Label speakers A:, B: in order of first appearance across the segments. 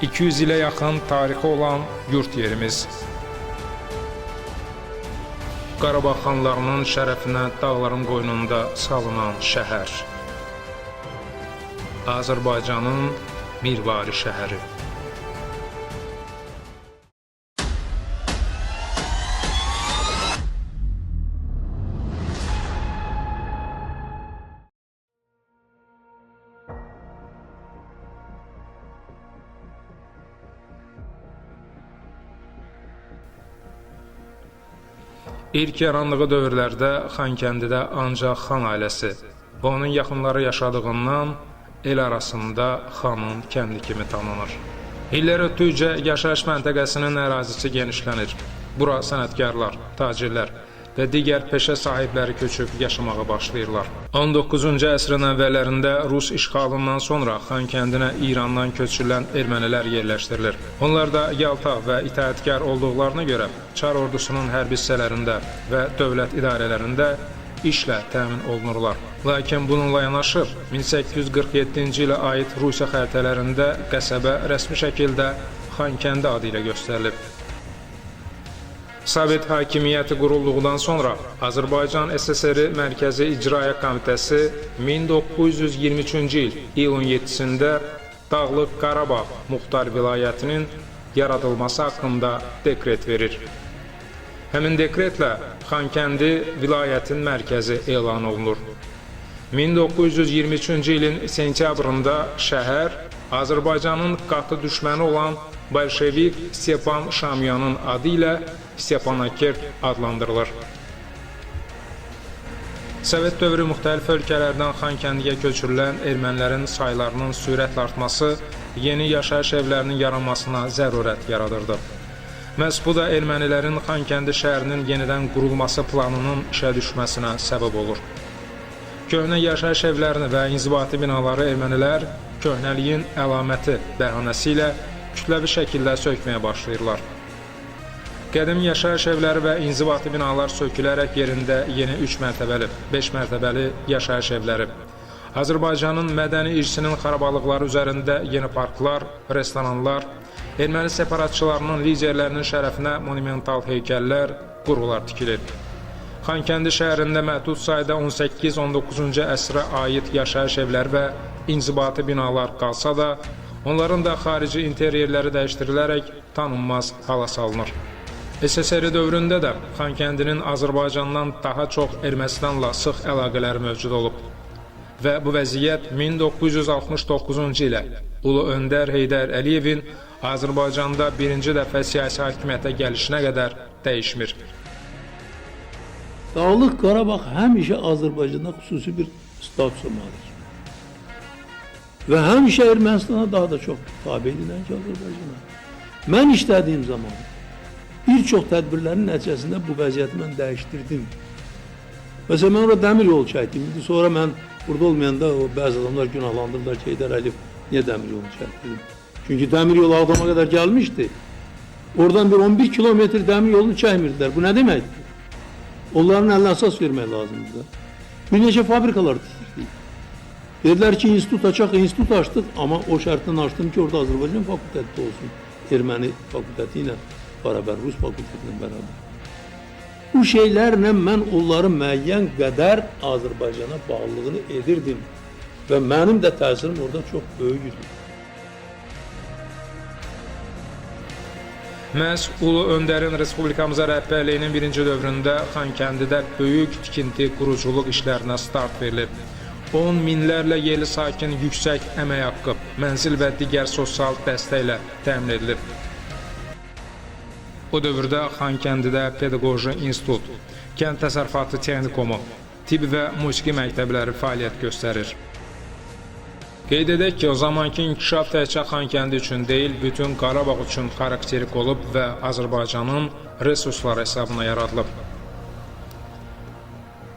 A: 200 ilə yaxın tarixi olan yurt yerimiz. Qarabağ xanlarının şərəfinə dağların qoynunda salınan şəhər. Azərbaycanın mirvari şəhəri. İlk yarandığı dövrlərdə Xankəndidə ancaq xan ailəsi və onun yaxınları yaşadığından el arasında xanın kəndi kimi tanınır. İllər ötdükcə yaşayış məntəqəsinin ərazisi genişlənir. Bura sənətkarlar, tacirlər və digər peşə sahibləri köçüb yaşamağa başlayırlar. 19-cu əsrin əvvəllərində Rus işğalından sonra Xankəndinə İrandan köçürülən ermənilər yerləşdirilir. Onlar da yaltaq və itaətkar olduqlarına görə Çar ordusunun hərbi hissələrində və dövlət idarələrində işlə təmin olunurlar. Lakin bununla yanaşı 1847-ci ilə aid Rusiya xəritələrində qəsəbə rəsmi şəkildə Xankəndi adı ilə göstərilib. Sovet hakimiyyəti qurulduqdan sonra Azərbaycan SSR Mərkəzi İcraiyyə Komitəsi 1923-cü il iyulun 7-sində Dağlıq Qarabağ Muxtar Vilayətinin yaradılması haqqında dekret verir. Həmin dekretlə Xankəndi vilayətin mərkəzi elan olunur. 1923-cü ilin sentyabrında şəhər Azərbaycanın qatı düşməni olan Bolşevik Stepan Şamyanın adı ilə Stepanakert adlandırılır. Sovet dövrü müxtəlif ölkələrdən Xankəndiyə köçürülən ermənilərin saylarının sürətlə artması yeni yaşayış evlərinin yaranmasına zərurət yaradırdı. Məhz bu da ermənilərin Xankəndi şəhərinin yenidən qurulması planının işə düşməsinə səbəb olur. Köhnə yaşayış evlərini və inzibati binaları ermənilər köhnəliyin əlaməti bəhanəsi ilə kütləvi şəkildə sökməyə başlayırlar. Qədim yaşayış evləri və inzibati binalar sökülərək yerində yeni 3 mərtəbəli, 5 mərtəbəli yaşayış evləri, Azərbaycanın mədəni irsinin xarabalıqları üzərində yeni parklar, restoranlar, erməni separatçılarının liderlərinin şərəfinə monumental heykəllər, qurular tikilir. Xankəndi şəhərində məhdud sayda 18-19-cu əsrə aid yaşayış evləri və inzibati binalar qalsa da, onların da xarici interyerləri dəyişdirilərək tanınmaz hala salınır. SSR dövründə də Xankəndinin Azərbaycandan daha çox Ermənistanla sıx əlaqələri mövcud olub və bu vəziyyət 1969-cu ilə Ulu Öndər Heydər Əliyevin Azərbaycanda birinci dəfə siyasi hakimiyyətə gəlişinə qədər dəyişmir.
B: Dağlıq Qarabağ həmişə Azərbaycanda xüsusi bir statusa malikdir. Və həmişə Ermənistana daha da çox tabe edilən ki, Azərbaycana. Mən işlədiyim zaman bir çox tədbirlərin nəticəsində bu vəziyyəti mən dəyişdirdim. Məsələn, mən orada dəmir yolu çəkdim. Sonra mən burada olmayanda bəzi adamlar günahlandırdılar ki, Heydər Əliyev niyə dəmir yolu çəkdim? Çünki dəmir yolu Ağdama qədər gəlmişdi. Oradan bir 11 kilometr dəmir yolunu çəkmirdilər. Bu nə deməkdir? Onların əlinə əsas vermək lazımdır. Bir neçə fabrikalar tikdirdik. Dedilər ki, institut açaq, institut açdıq, amma o şərtdən açdım ki, orada Azərbaycan fakültəti olsun. Erməni fakültəti ilə bərabər, Rus fakültəti ilə bərabər. Bu şeylərlə mən onların müəyyən qədər Azərbaycana bağlılığını edirdim və mənim də təsirim orada çox böyük idi.
A: Məhz Ulu Öndərin Respublikamıza rəhbərliyinin birinci dövründə Xankəndidə böyük tikinti, quruculuq işlərinə start verilib. 10 minlərlə yerli sakin yüksək əmək haqqı, mənzil və digər sosial dəstəklə təmin edilib. O dövrdə Xankəndidə Pedaqoji İnstitut, Kənd Təsərrüfatı Texnikumu, tibb və musiqi məktəbləri fəaliyyət göstərir. Qeyd edək ki, o zamanki inkişaf təkcə Xankəndi üçün deyil, bütün Qarabağ üçün xarakterik olub və Azərbaycanın resursları hesabına yaradılıb.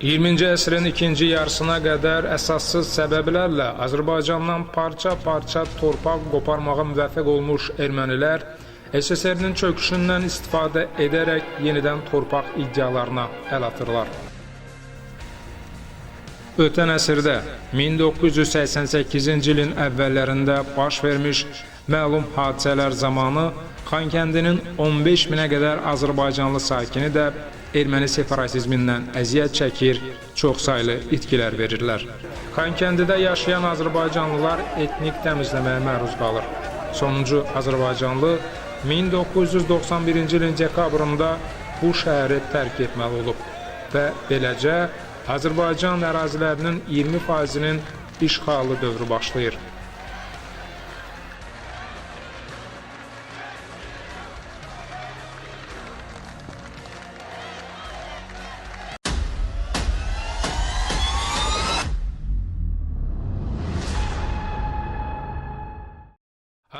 A: 20-ci əsrin ikinci yarısına qədər əsassız səbəblərlə Azərbaycandan parça-parça torpaq qoparmağa müvəffəq olmuş ermənilər SSR-nin çöküşündən istifadə edərək yenidən torpaq iddialarına əl atırlar. Ötən əsrdə 1988-ci ilin əvvəllərində baş vermiş məlum hadisələr zamanı Xankəndinin 15 minə qədər Azərbaycanlı sakini də erməni separatizmindən əziyyət çəkir, çoxsaylı itkilər verirlər. Xankəndidə yaşayan Azərbaycanlılar etnik təmizləməyə məruz qalır. Sonuncu Azərbaycanlı 1991-ci ilin dekabrında bu şəhəri tərk etməli olub və beləcə Azərbaycan ərazilərinin 20%-nin işğalı dövrü başlayır.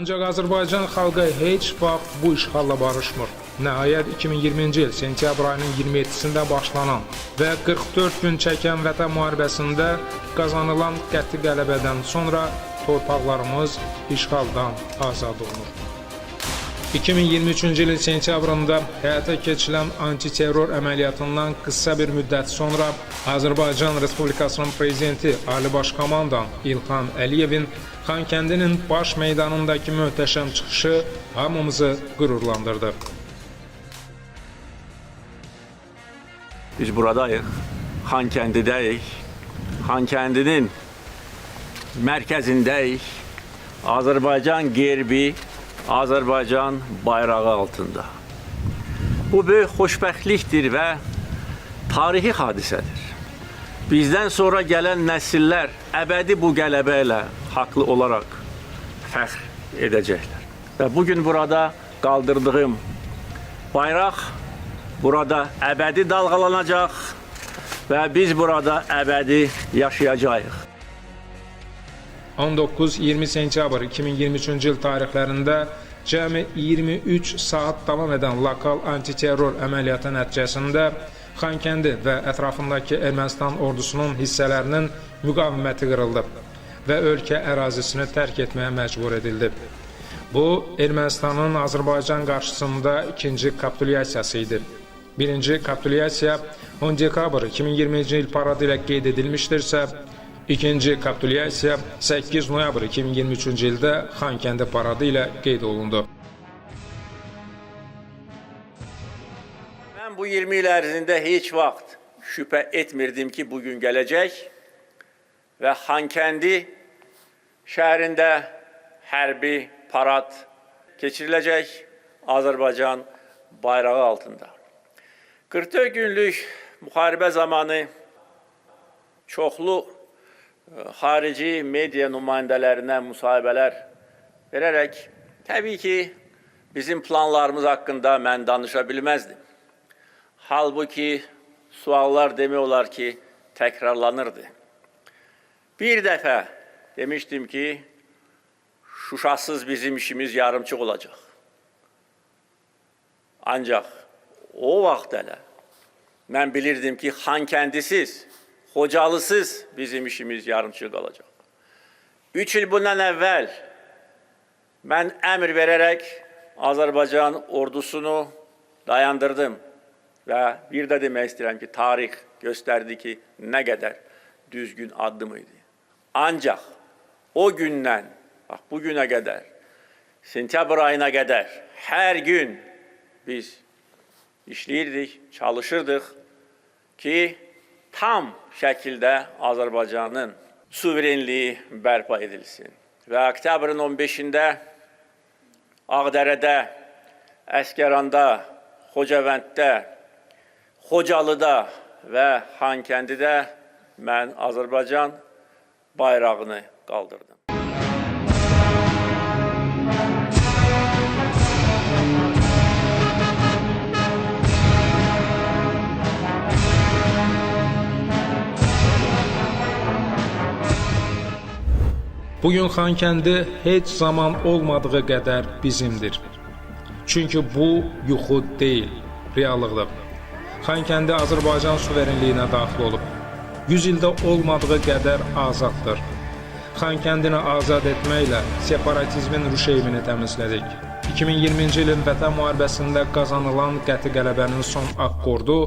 A: Ancaq Azərbaycan xalqı heç vaxt bu işğalla barışmır. Nəhayət 2020-ci il sentyabr ayının 27-sində başlanan və 44 gün çəkən Vətən müharibəsində qazanılan qəti qələbədən sonra torpaqlarımız işğaldan azad olunur. 2023-cü ilin sentyabrında həyata keçirilən antiterror əməliyyatından qısa bir müddət sonra Azərbaycan Respublikasının prezidenti Ali Baş Komandan İlham Əliyevin Xankəndinin baş meydanındakı möhtəşəm çıxışı hamımızı qürurlandırdı.
C: Biz buradayıq, Xankəndidəyik, Xankəndinin mərkəzindəyik, Azərbaycan gerbi, Azərbaycan bayrağı altında. Bu böyük xoşbəxtlikdir və tarixi hadisədir. Bizdən sonra gələn nəsillər əbədi bu qələbə ilə haqlı olaraq fəxr edəcəklər. Və bugün burada qaldırdığım bayraq burada əbədi dalğalanacaq və biz burada əbədi yaşayacağıq.
A: 19-20 sentyabr 2023-cü il tarixlərində cəmi 23 saat davam edən lokal antiterror əməliyyatı nəticəsində Xankəndi və ətrafındakı Ermənistan ordusunun hissələrinin müqaviməti qırıldı və ölkə ərazisini tərk etməyə məcbur edildi. Bu, Ermənistanın Azərbaycan qarşısında ikinci kapitulyasiyası idi. Birinci kapitulyasiya 10 dekabr 2020-ci il paradı ilə qeyd edilmişdirsə, ikinci kapitulyasiya 8 noyabr 2023-cü ildə Xankəndi paradı ilə qeyd olundu.
C: Mən bu 20 il ərzində heç vaxt şübhə etmirdim ki, bugün gələcək və Xankəndi şəhərində hərbi parad keçiriləcək Azərbaycan bayrağı altında. 44 günlük müharibə zamanı çoxlu xarici media nümayəndələrinə müsahibələr verərək, təbii ki, bizim planlarımız haqqında mən danışa bilməzdim. Halbuki suallar demək olar ki, təkrarlanırdı. Bir dəfə demişdim ki, Şuşasız bizim işimiz yarımçıq olacaq. Ancaq o vaxt hələ mən bilirdim ki, Xankəndisiz, Xocalısız bizim işimiz yarımçıq qalacaq. 3 il bundan əvvəl mən əmr verərək Azərbaycan ordusunu dayandırdım və bir də demək istəyirəm ki, tarix göstərdi ki, nə qədər düzgün addım idi. Ancaq o gündən, bu günə qədər, sentyabr ayına qədər hər gün biz işləyirdik, çalışırdıq ki, tam şəkildə Azərbaycanın suverenliyi bərpa edilsin. Və oktyabrın 15-də Ağdərədə, Əskəranda, Xocavənddə, Xocalıda və Xankəndidə mən Azərbaycan bayrağını qaldırdım.
A: Bugün Xankəndi heç zaman olmadığı qədər bizimdir. Çünki bu yuxu deyil, reallıqdır. Xankəndi Azərbaycan suverenliyinə daxil olub. 100 ildə olmadığı qədər azaddır. Xankəndini azad etməklə separatizmin rüşeymini təmizlədik. 2020-ci ilin Vətən müharibəsində qazanılan qəti qələbənin son akkordu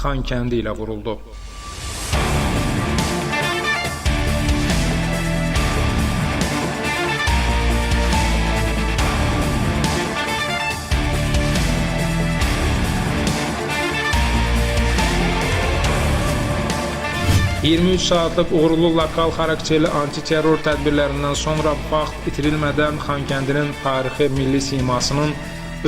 A: Xankəndi ilə vuruldu. 23 saatlıq uğurlu lokal xarakterli antiterror tədbirlərindən sonra vaxt itirilmədən Xankəndinin tarixi milli simasının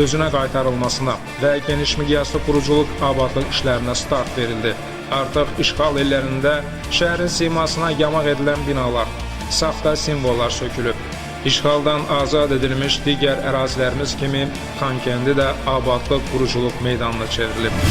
A: özünə qaytarılmasına və geniş miqyaslı quruculuq abadlıq işlərinə start verildi. Artıq işğal illərində şəhərin simasına yamaq edilən binalar, saxta simvollar sökülüb. İşğaldan azad edilmiş digər ərazilərimiz kimi Xankəndi də abadlıq quruculuq meydanına çevrilib.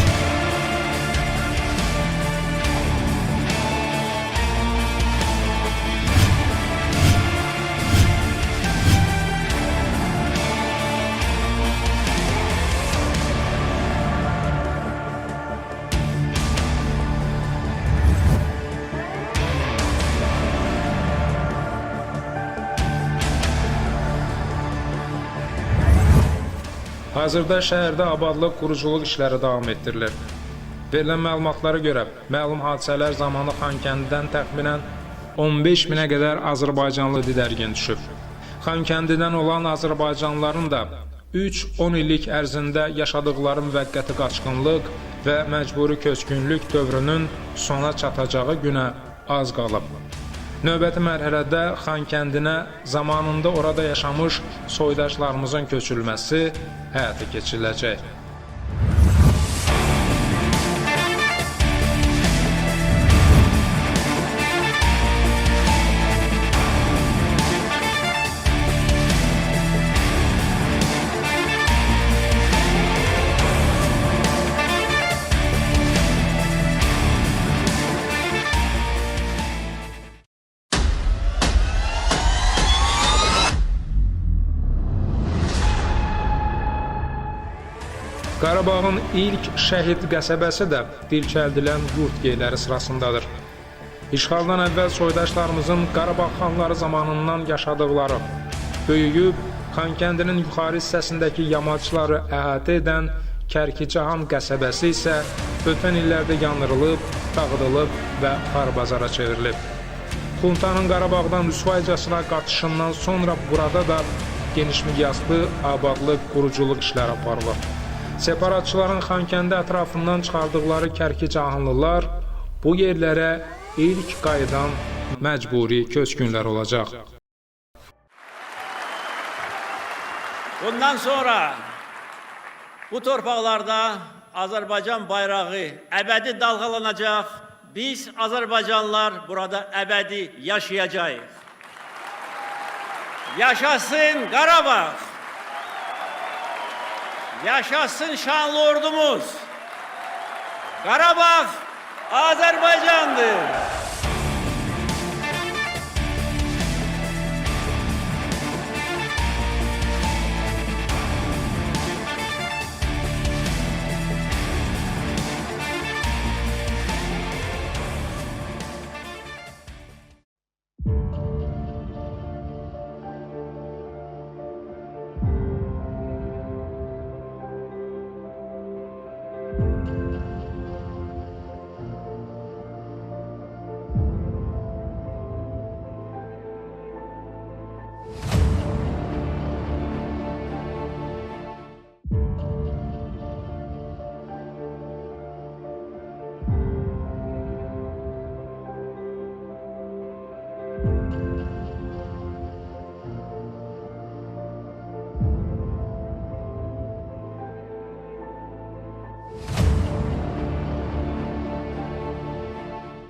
A: Hazırda şəhərdə abadlıq quruculuq işləri davam etdirilir. Verilən məlumatlara görə, məlum hadisələr zamanı Xankəndidən təxminən 15 minə qədər azərbaycanlı didərgin düşüb. Xankəndidən olan azərbaycanlıların da 3-10 illik ərzində yaşadıqları müvəqqəti qaçqınlıq və məcburi köçkünlük dövrünün sona çatacağı günə az qalıb. Növbəti mərhələdə Xankəndinə zamanında orada yaşamış soydaşlarımızın köçürülməsi həyata keçiriləcək. Qarabağın ilk şəhid qəsəbəsi də dirçəldilən yurt geyləri sırasındadır. İşğaldan əvvəl soydaşlarımızın Qarabağ xanları zamanından yaşadıqları, böyüyüb Xankəndinin yuxarı hissəsindəki yamaçları əhatə edən Kərkicahan qəsəbəsi isə ötən illərdə yandırılıb, dağıdılıb və xarabazara çevrilib. Xuntanın Qarabağdan rüsvaycasına qaçışından sonra burada da geniş miqyaslı abadlıq quruculuq işləri aparılır. Separatçıların Xankəndi ətrafından çıxardıqları Kərkicahanlılar bu yerlərə ilk qayıdan məcburi köçkünlər olacaq.
C: Bundan sonra bu torpaqlarda Azərbaycan bayrağı əbədi dalğalanacaq. Biz Azərbaycanlılar burada əbədi yaşayacağıq. Yaşasın Qarabağ! Yaşasın şanlı ordumuz! Qarabağ Azərbaycandır!